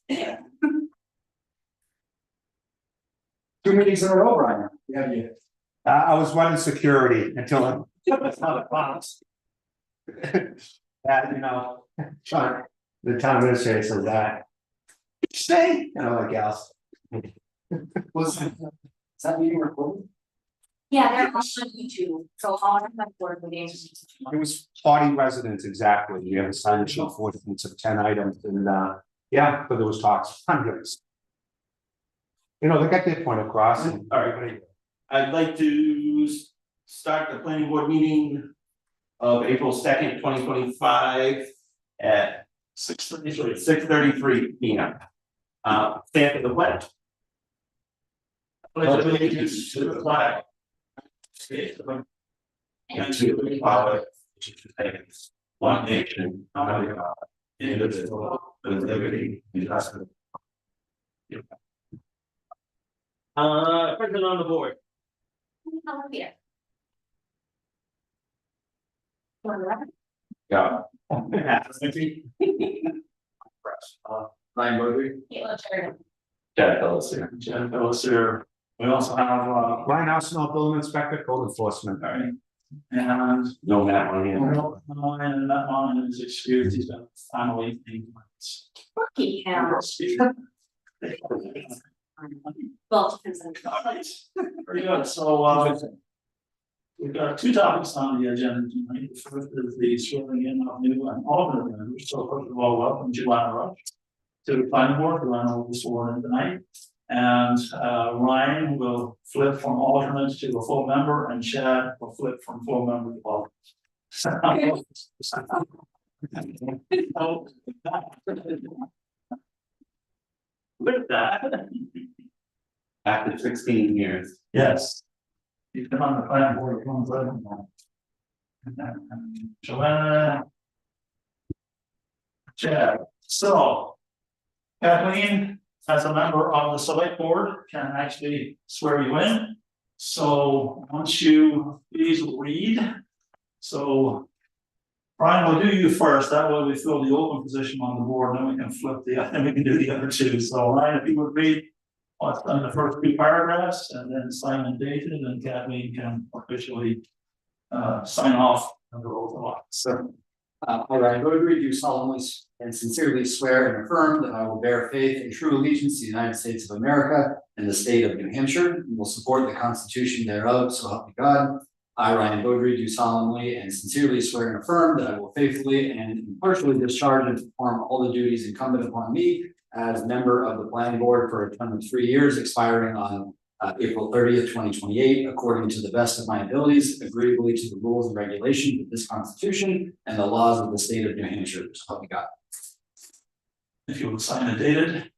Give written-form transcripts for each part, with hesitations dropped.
2 meetings in a row, Ryan. Yeah, yeah. I was running security until That's not a box. that, Sean, the town administrator says that. Say, like else. Was that meeting recorded? Yeah, they're on YouTube, so all of my board meetings. It was 40 residents exactly. You have a sign sheet for it, of 10 items, and yeah, but there was talks, hundreds. They got their point across. And All right, I'd like to start the planning board meeting of April 2nd, 2025 at 6:33 p.m. Stand for the pledge. Pledge allegiance to the flag. And to the republic which is one nation, under God, indivisible, with liberty and justice. Person on the board. Yeah. Yeah. Ryan Broderick. Caitlin Sheridan. Jack Ellis here. Jack Ellis here. We also have Ryan Arsenal, building inspector, code enforcement. all right. And No Matt on here. and that one is excused, he's been finally being. Lucky him. Well, depends on. Very good, so we've got two topics on the agenda tonight. The first is the swearing in of new and alternate members. So first of all, welcome Joanna Rush to the planning board. Joanna will be sworn in tonight. And Ryan will flip from alternate to a full member, and Chad will flip from full member to alternate. With that. After 16 years. Yes. You've been on the planning board for a long time. Joanna. Chad, so. Kathleen, as a member of the select board, can actually swear you in. So once you please read. So Brian, we'll do you first. That way we fill the open position on the board, then we can flip then we can do the other two. So Ryan, if you would read what's on the first two paragraphs, and then sign and date it, and Kathleen can officially sign off on the oath of office. So, I, Ryan Broderick, do solemnly and sincerely swear and affirm that I will bear faith and true allegiance to the United States of America and the state of New Hampshire, and will support the Constitution thereof, so help me God. I, Ryan Broderick, do solemnly and sincerely swear and affirm that I will faithfully and impartially discharge and perform all the duties incumbent upon me as member of the planning board for a term of 3 years, expiring on April 30th, 2028, according to the best of my abilities, agreeably to the rules and regulations of this Constitution and the laws of the state of New Hampshire. So help me God. If you will sign and date it.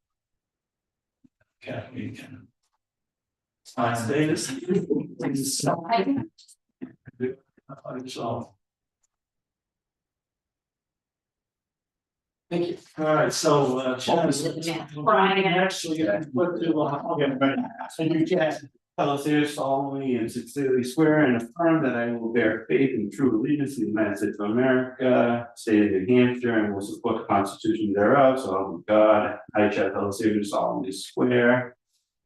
Kathleen can sign and date it. Please. So. Thank you. All right, so Chad is Brian. actually what do I'll get ready. So you can tell us here solemnly and sincerely swear and affirm that I will bear faith and true allegiance to the United States of America, state of New Hampshire, and will support the Constitution thereof. So help me God. I, Chad Ellis, here do solemnly swear,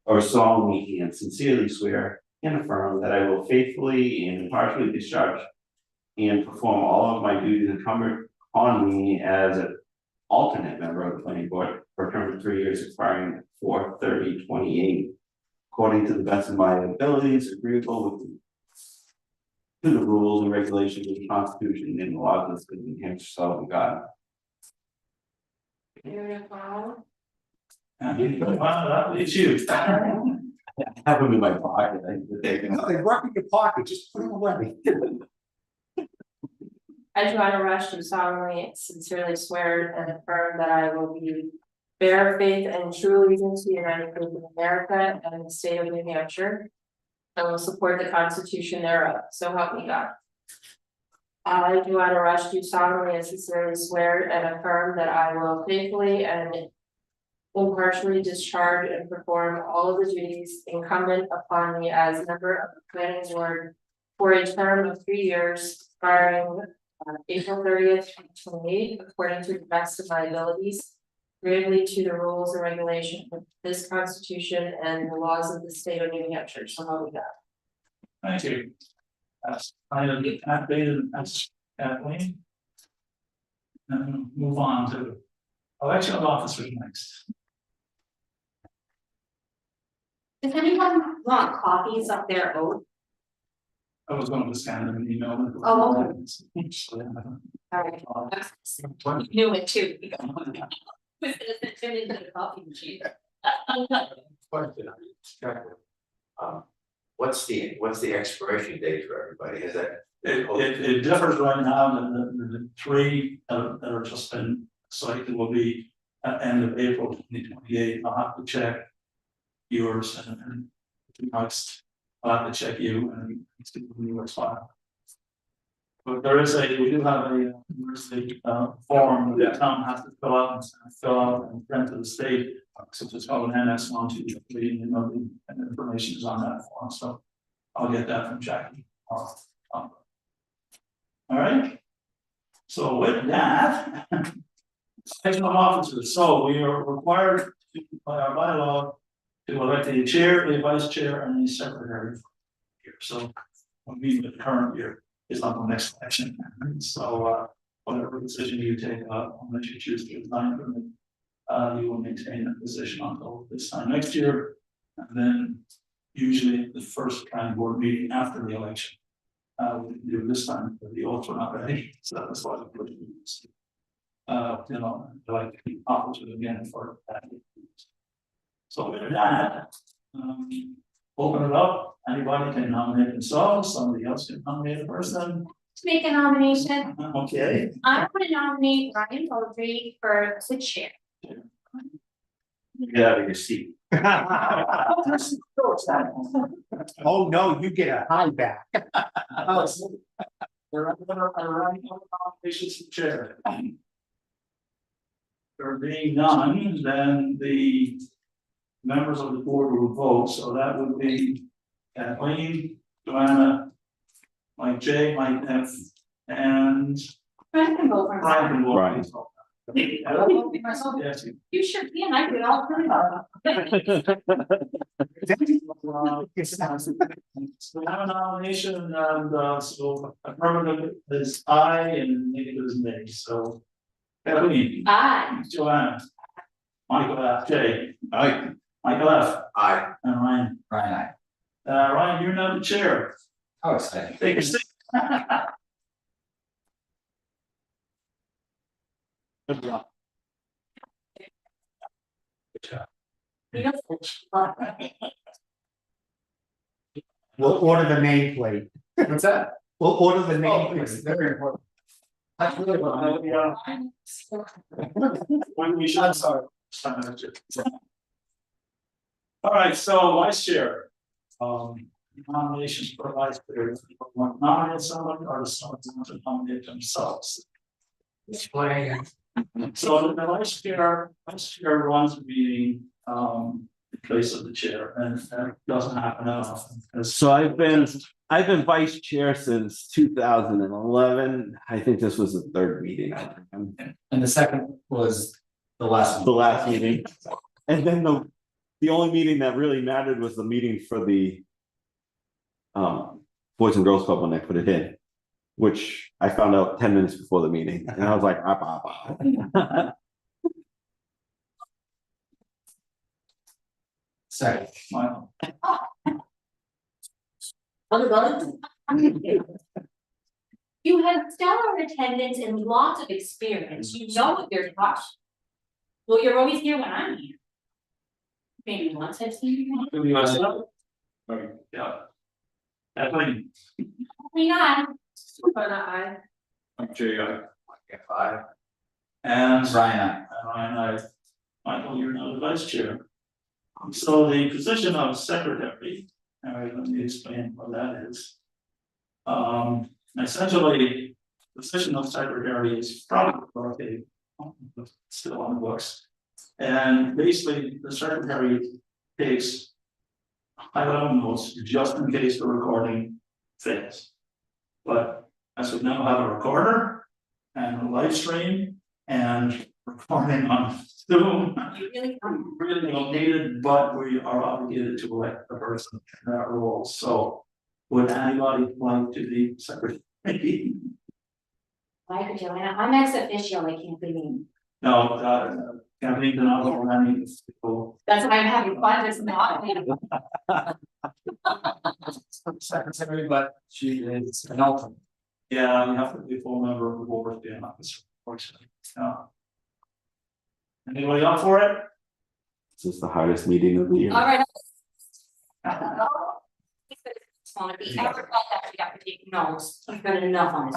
or solemnly and sincerely swear and affirm that I will faithfully and impartially discharge and perform all of my duties incumbent on me as an alternate member of the planning board for a term of 3 years, expiring 4/30/28, according to the best of my abilities, agreeable with to the rules and regulations of the Constitution and the laws of the state of New Hampshire, so help me God. Beautiful. Wow, that leaves you. I have them in my pocket. They work in your pocket, just put them away. I, Joanna Rush, do solemnly, sincerely swear and affirm that I will bear faith and true allegiance to the United States of America and the state of New Hampshire. And will support the Constitution thereof, so help me God. I, Joanna Rush, do solemnly and sincerely swear and affirm that I will faithfully and impartially discharge and perform all of the duties incumbent upon me as member of the planning board for a term of 3 years, expiring April 30th, 2028, according to the best of my abilities, gravely to the rules and regulations of this constitution and the laws of the state of New Hampshire, so help me God. Thank you. I have updated as Kathleen. And move on to election of officers next. Does anyone want copies of their oath? I was going to scan them and email them. Oh, All right. You knew it too. With it, turn into a copy machine. What's the expiration date for everybody? Is that? It differs right now, the three that are just been selected will be at end of April 2028. I'll have to check yours and next, I'll have to check you and see when you expire. But we do have a university form that the town has to fill out and print to the state. So it's called an NS 1, 2, 3, you know, the information is on that form, so I'll get that from Jackie. All right. So with that, election of officers, so we are required by our bylaw to elect a chair, a vice chair, and a secretary here. So we mean the current year is not the next election. So whatever decision you take, unless you choose to resign from it, you will maintain that position until this time next year. And then usually the first planning board meeting after the election. We can do this time, but the oaths were not ready, so that's why we put it in this. You know, I like to keep officers again for that. So with that, open it up. Anybody can nominate themselves, somebody else can nominate a person. To make a nomination, Okay. I want to nominate Ryan Baldry for the chair. Get out of your seat. Oh, no, you get a high back. Nominations for chair. There being none, then the members of the board will vote, so that would be Kathleen, Joanna, Mike J, Mike F, and Ryan can vote for Brian. himself. Brian. I will vote for myself. Yes. You should be, and I could all three of So we have a nomination and so affirmative is aye and negative is nay, so. Kathleen, Aye. Joanna. Michael F, J, Aye. Michael F, Aye. and Ryan. Ryan, I. Ryan, you're now the chair. How exciting. Take your seat. Good job. Good job. We'll order the nameplate. What's that? We'll order the Oh, it's nameplate. very important. That's really what I'm. When we should. I'm sorry. All right, so vice chair. Nominations for vice chair. Want to nominate someone or does someone want to nominate themselves? So the vice chair runs the meeting, in place of the chair, and that doesn't happen often. So I've been vice chair since 2011. I think this was the third meeting. And the second was the last one. The last meeting. And then the only meeting that really mattered was the meeting for the Boys and Girls Club when I put it in, which I found out 10 minutes before the meeting. And I was like, Second. Wow. You have stellar attendance and lots of experience. You know what you're talking. Well, you're always here when I'm here. Maybe once I've seen you. Do you want to start? Okay, yeah. Kathleen. Probably not. I. Jay, Aye. and Ryan, Ryan, Michael, you're now the vice chair. So the position of secretary, all right, let me explain what that is. Essentially, the position of secretary is probably still on the books. And basically, the secretary takes high-level notes just in case the recording fails. But as we now have a recorder and a live stream and recording on Zoom. You really come. Really don't need it, but we are obligated to elect the person in that role, so. Would anybody like to be secretary? Like Joanna, I'm ex officio, I can't believe it. No, Kathleen did not hold any, so. That's why I'm having fun, it's not. Secretary, but she is an alternate. Yeah, you have to be a full member of the board, yeah, unfortunately, yeah. Anybody up for it? This is the hardest meeting of the year. All right. Want to be ever like that, we have to take notes, we've got enough on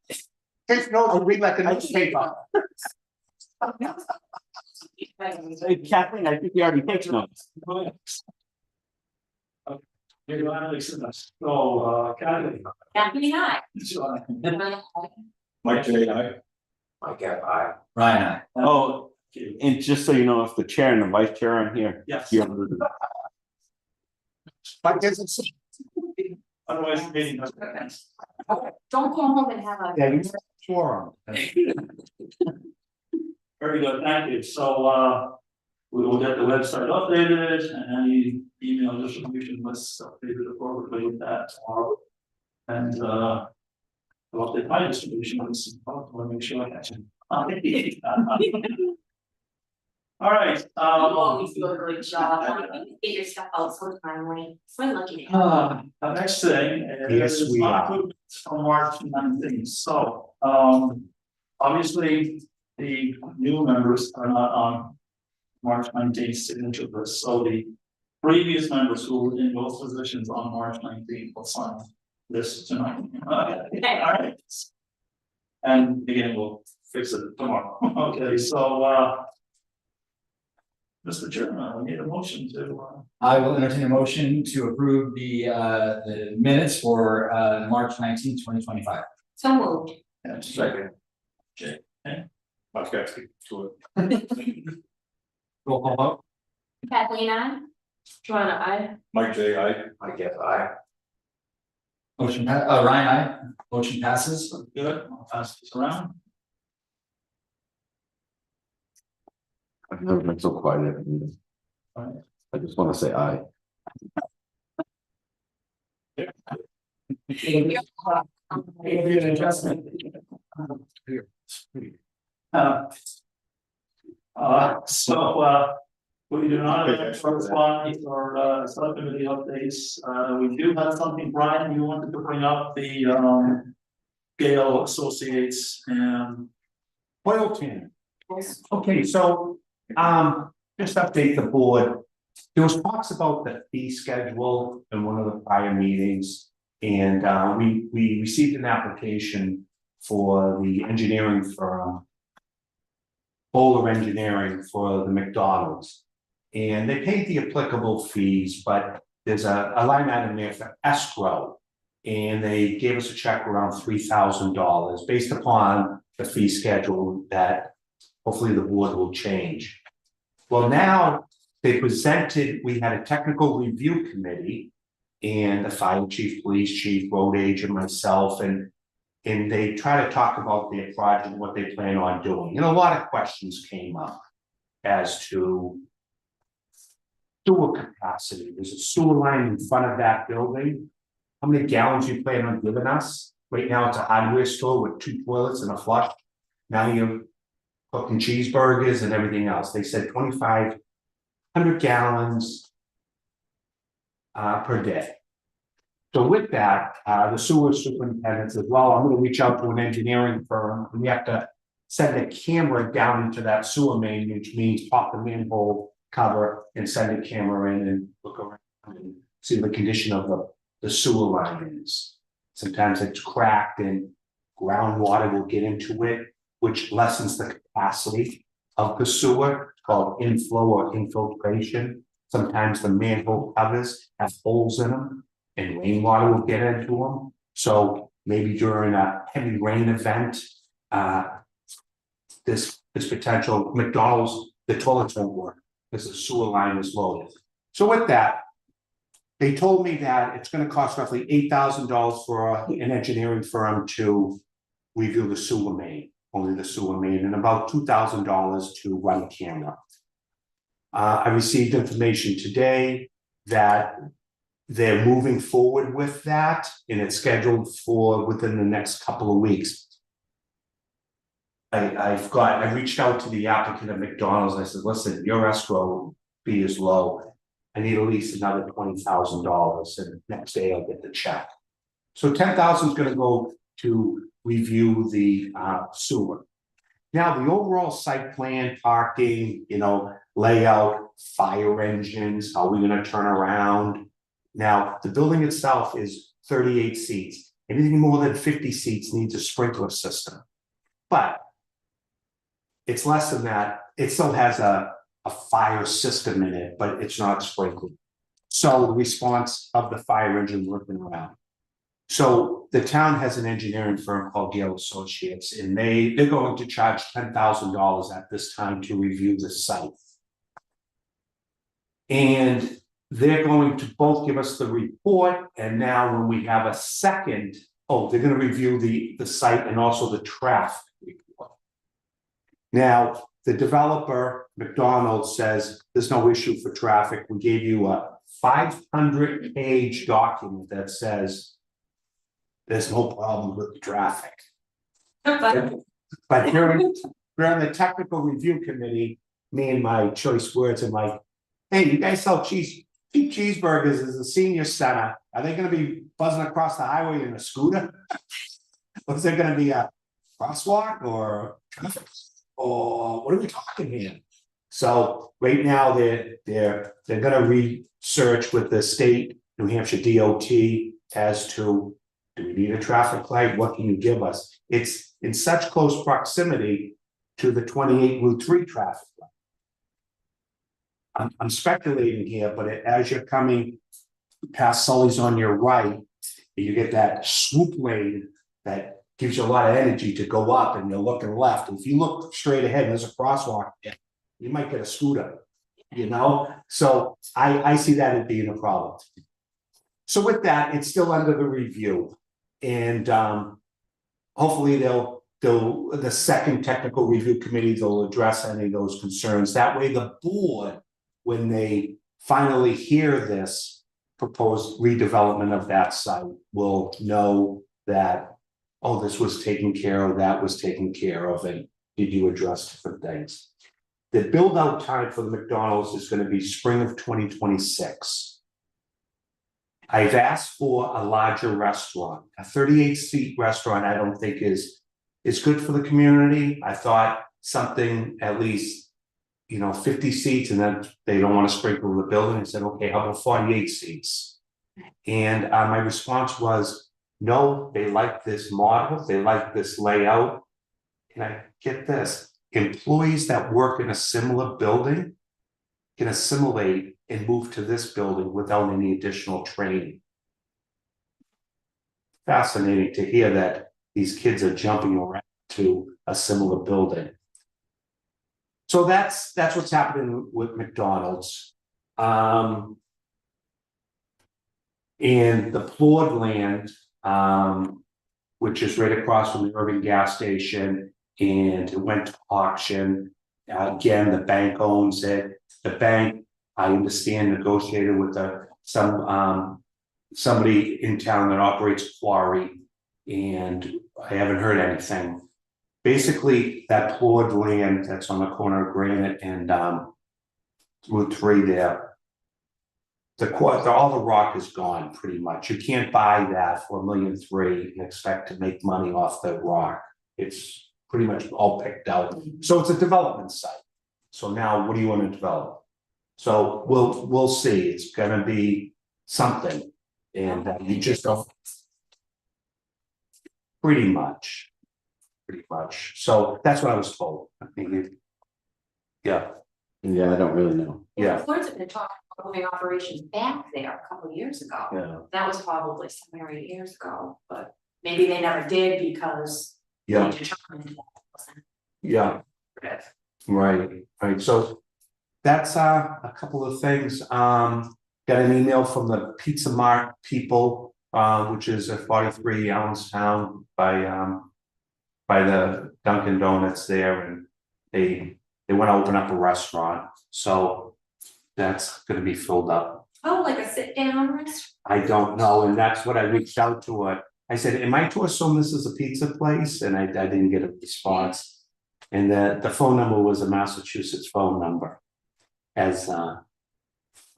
this. Take notes and read like a newspaper. Hey, Kathleen, I think you already takes notes. You're gonna listen to us, so, Kathleen. Kathleen, hi. Mike J. I. Mike F. I. Ryan, I. Oh, and just so you know, if the chair and the vice chair aren't here, Yes, you're. But there's a. otherwise the meeting doesn't. Don't go home and have a. Yeah, you sure. Very good, thank you, so, we will get the website updated and any email distribution lists updated appropriately with that tomorrow. And, well, the my distribution lists, I want to make sure I catch it. All right, You always do a great job, get your stuff out sometime when we're looking at. the next thing Yes, is we are. improvements from March 19th, so, obviously. The new members are not on March 19th signature list, so the previous members who were in those positions on March 19th will sign this tonight. All right. And again, we'll fix it tomorrow. Okay, so, Mr. Chairman, we need a motion to, I will entertain a motion to approve the minutes for March 19th, 2025. So moved. and Second. I've got to speak to it. Roll call vote. Kathleen, I. Joanna, I. Mike J. I. Mike F. I. Ryan, I. Motion passes. good, I'll pass this around. I've never been so quiet at a meeting. I just want to say aye. It'll be an adjustment. We do not have correspondence or subcommittee updates. We do have something, Brian, you wanted to bring up the Gale Associates and. Oil tank. Okay, so, just update the board. There was talks about the fee schedule in one of the prior meetings. And, we received an application for the engineering firm. Bowler Engineering for the McDonald's. And they paid the applicable fees, but there's a line item there for escrow. And they gave us a check around $3,000 based upon the fee schedule that hopefully the board will change. Well, now they presented, we had a technical review committee and the fire chief, police chief, road agent, myself, and they try to talk about their project, what they plan on doing. And a lot of questions came up as to sewer capacity. There's a sewer line in front of that building. How many gallons you plan on giving us? Right now, it's a hardware store with 2 toilets and a flush. Now you're cooking cheeseburgers and everything else. They said 2,500 gallons per day. So with that, the sewer superintendent says, well, I'm gonna reach out to an engineering firm, and we have to send a camera down into that sewer main, which means pop the manhole cover and send a camera in and look around and see the condition of the sewer line is. Sometimes it's cracked and groundwater will get into it, which lessens the capacity of the sewer. It's called inflow or infiltration. Sometimes the manhole covers have holes in them and rainwater will get into them. So maybe during a heavy rain event, this potential McDonald's, the toilets won't work because the sewer line is loaded. So with that, they told me that it's going to cost roughly $8,000 for an engineering firm to review the sewer main. only the sewer main, and about $2,000 to run a camera. I received information today that they're moving forward with that, and it's scheduled for within the next couple of weeks. I reached out to the applicant at McDonald's. I said, listen, your escrow fee is low. I need at least another $20,000, and next day I'll get the check. So 10,000 is gonna go to review the sewer. Now, the overall site plan, parking, layout, fire engines, how we're gonna turn around. Now, the building itself is 38 seats. Anything more than 50 seats needs a sprinkler system. But it's less than that. It still has a fire system in it, but it's not sprinkled. So the response of the fire engine working around. So the town has an engineering firm called Gale Associates, and they're going to charge $10,000 at this time to review the site. And they're going to both give us the report, and now when we have a second, they're gonna review the site and also the traffic report. Now, the developer, McDonald's, says there's no issue for traffic. We gave you a 500-page document that says there's no problem with the traffic. But during the technical review committee, me and my choice words are like, hey, you guys sell cheap cheeseburgers as a senior center. Are they gonna be buzzing across the highway in a scooter? Was there gonna be a crosswalk or traffic? Or what are we talking here? So right now they're gonna research with the state, New Hampshire DOT, as to, do we need a traffic light? What can you give us? It's in such close proximity to the 28 Route 3 traffic light. I'm speculating here, but as you're coming past Sully's on your right, you get that swoop lane that gives you a lot of energy to go up, and you're looking left. If you look straight ahead, there's a crosswalk, you might get a scooter, So I see that as being a problem. So with that, it's still under the review, and hopefully the second technical review committee, they'll address any of those concerns. That way the board, when they finally hear this proposed redevelopment of that site, will know that, this was taken care of, that was taken care of, and did you address different things? The build out time for the McDonald's is going to be spring of 2026. I've asked for a larger restaurant. A 38-seat restaurant I don't think is good for the community. I thought something at least 50 seats, and then they don't want to sprinkle the building. I said, okay, how about 48 seats? And my response was, no, they like this model, they like this layout. And I get this, employees that work in a similar building can assimilate and move to this building without any additional training. Fascinating to hear that these kids are jumping around to a similar building. So that's what's happening with McDonald's. And the Plord land, which is right across from the Irving gas station, and it went to auction. Again, the bank owns it. The bank, I understand, negotiated with somebody in town that operates a quarry, and I haven't heard anything. Basically, that Plord land that's on the corner of Granite and Route 3 there, all the rock is gone pretty much. You can't buy that for $1.3 million and expect to make money off the rock. It's pretty much all picked out. So it's a development site. So now what do you want to develop? So we'll see. It's gonna be something, and you just don't. Pretty much. So that's what I was told. I mean, yeah. Yeah, I don't really know. Yeah. Florence had been talking about moving operations back there a couple of years ago. Yeah. That was probably 7 or 8 years ago, but maybe they never did because they Yeah. determined that wasn't. Yeah. Right. So that's a couple of things. Got an email from the Pizza Mart people, which is at 43 Allenstown by by the Dunkin' Donuts there, and they want to open up a restaurant, so that's gonna be filled up. Oh, like a sit down restaurant? I don't know, and that's what I reached out to her. I said, am I to assume this is a pizza place? And I didn't get a response. And the phone number was a Massachusetts phone number. As,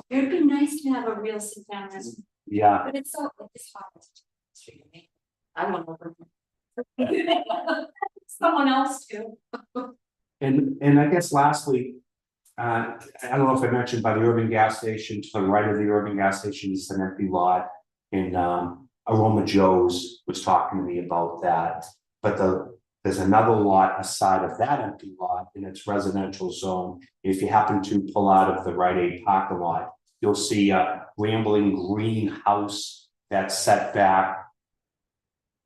It'd be nice to have a real sit down restaurant, yeah, but it's so, it's hard. I want to open. Someone else too. and I guess lastly, I don't know if I mentioned by the Irving gas station, to the right of the Irving gas station is an empty lot. And Aroma Joe's was talking to me about that, but there's another lot aside of that empty lot in its residential zone. If you happen to pull out of the Rite Aid parking lot, you'll see a rambling green house that's set back.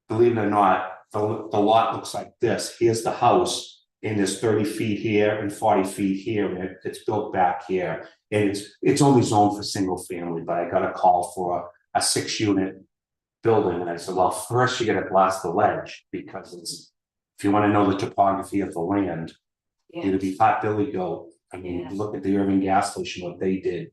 Believe it or not, the lot looks like this. Here's the house, and there's 30 feet here and 40 feet here, and it's built back here. And it's only zoned for single family, but I got a call for a 6-unit building, and I said, well, first you gotta blast the ledge, because it's, if you wanna know the topography of the land, it'll be pot Billy Goat. I mean, Yeah. look at the Irving gas station, what they did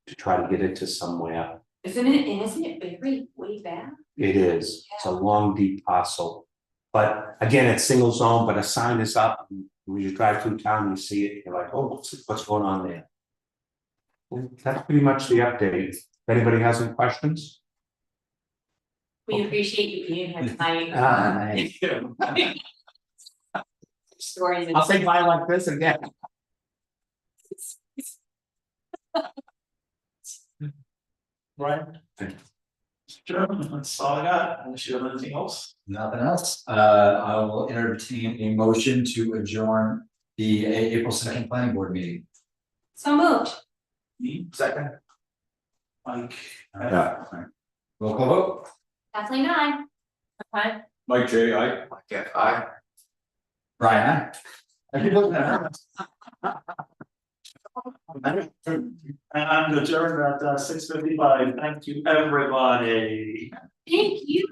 to try to get into somewhere. Isn't it very way back? It is, it's a long, deep parcel. But again, it's single zone, but a sign is up, and when you drive through town, you see it, you're like, oh, what's going on there? And that's pretty much the update. If anybody has any questions? We appreciate you being here tonight. Nice. Stories. I'll say mine like this again. Right? Sure, that's all I got, unless you have anything else. Nothing else. I will entertain a motion to adjourn the April 2nd planning board meeting. So moved. Me, Second. Mike. Yeah. Roll call vote. Kathleen, I. Okay. Mike J. I. Yeah, I. Brian, I. And I'm adjourned at 6:55. Thank you, everybody. Thank you.